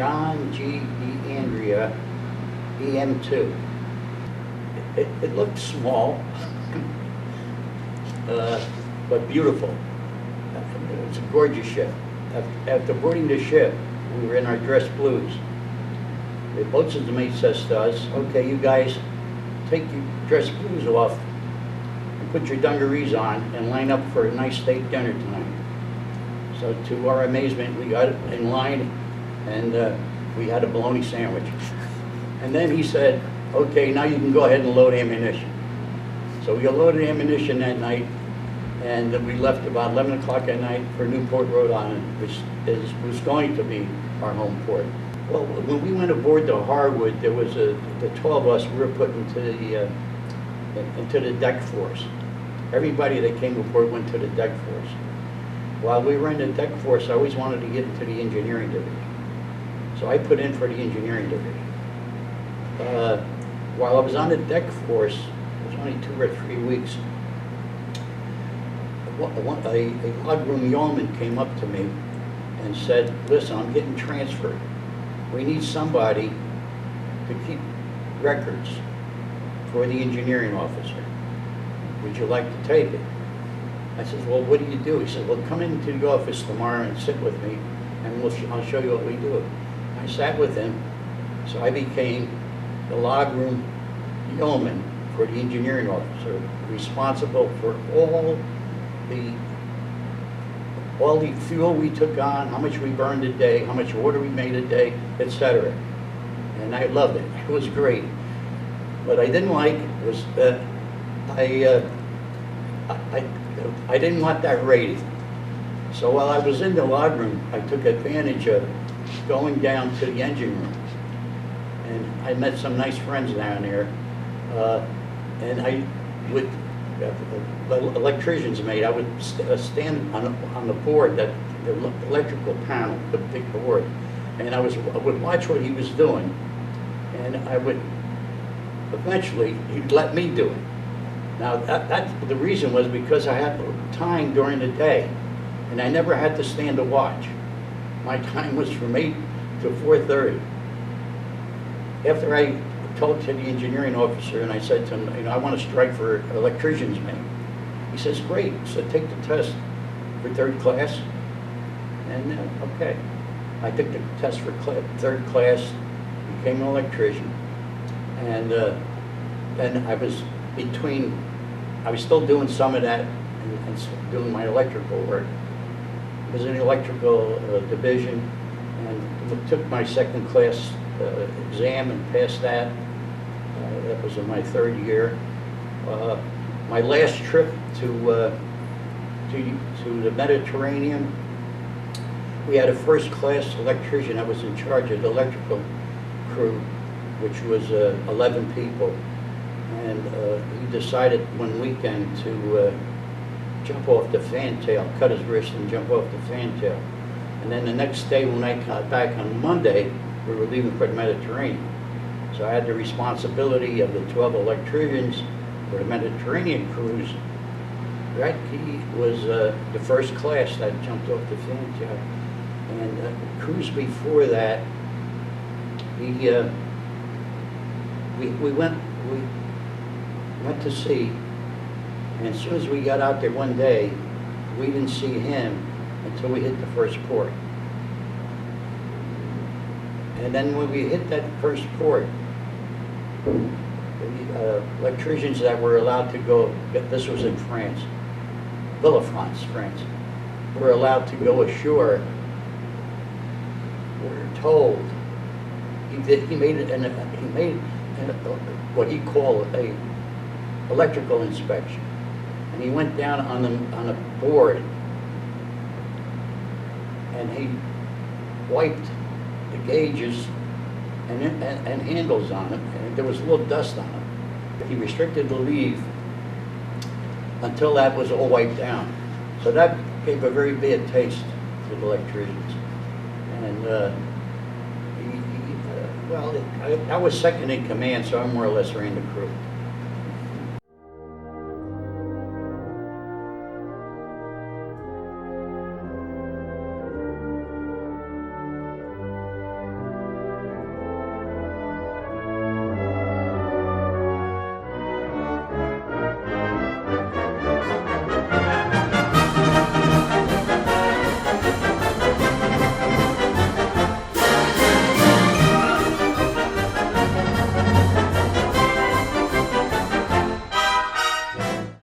John G. DeAndrea, EM2. It looked small, but beautiful. It's a gorgeous ship. After boarding the ship, we were in our dress blues. The boatswain's mate says to us, okay, you guys take your dress blues off and put your dungarees on and line up for a nice steak dinner tonight. So to our amazement, we got in line and we had a bologna sandwich. And then he said, okay, now you can go ahead and load ammunition. So we loaded ammunition that night, and we left about 11 o'clock at night for Newport, Rhode Island, which was going to be our home port. Well, when we went aboard the Harwood, there was the 12 of us, we were put into the deck force. Everybody that came aboard went to the deck force. While we were in the deck force, I always wanted to get into the engineering division. So I put in for the engineering division. While I was on the deck force, it was only 2 or 3 weeks, a logroom yeoman came up to me and said, listen, I'm getting transferred. We need somebody to keep records for the engineering officer. Would you like to take it? I said, well, what do you do? He said, well, come into the office tomorrow and sit with me, and I'll show you what we do. I sat with him, so I became the logroom yeoman for the engineering officer, responsible for all the fuel we took on, how much we burned a day, how much water we made a day, etc. And I loved it. It was great. What I didn't like was that I didn't want that rating. So while I was in the logroom, I took advantage of going down to the engine room. And I met some nice friends down there. And I would, the electrician's mate, I would stand on the board, the electrical panel, the big board, and I would watch what he was doing, and I would, eventually, he'd let me do it. Now, the reason was because I had time during the day, and I never had to stand to watch. My time was from 8 to 4:30. After I talked to the engineering officer and I said to him, I want to strike for electrician's mate. He says, great, so take the test for 3rd class. And okay, I took the test for 3rd class, became an electrician, and then I was still doing some of that and doing my electrical work. I was in the electrical division and took my 2nd class exam and passed that. That was in my 3rd year. My last trip to the Mediterranean, we had a 1st class electrician that was in charge of the electrical crew, which was 11 people. And he decided one weekend to jump off the fantail, cut his wrist and jump off the fantail. And then the next day when I got back on Monday, we were leaving for the Mediterranean. So I had the responsibility of the 12 electricians for the Mediterranean cruise. Right, he was the 1st class that jumped off the fantail. And the cruise before that, we went to sea, and as soon as we got out there one day, we didn't see him until we hit the 1st port. And then when we hit that 1st port, the electricians that were allowed to go, this was in France, Villefranche, France, were allowed to go ashore, were told, he made what he called a electrical inspection. And he went down on a board and he wiped the gauges and handles on it, and there was a little dust on it. He restricted the leave until that was all wiped down. So that gave a very bad taste to the electricians. And I was 2nd in command, so I more or less ran the crew.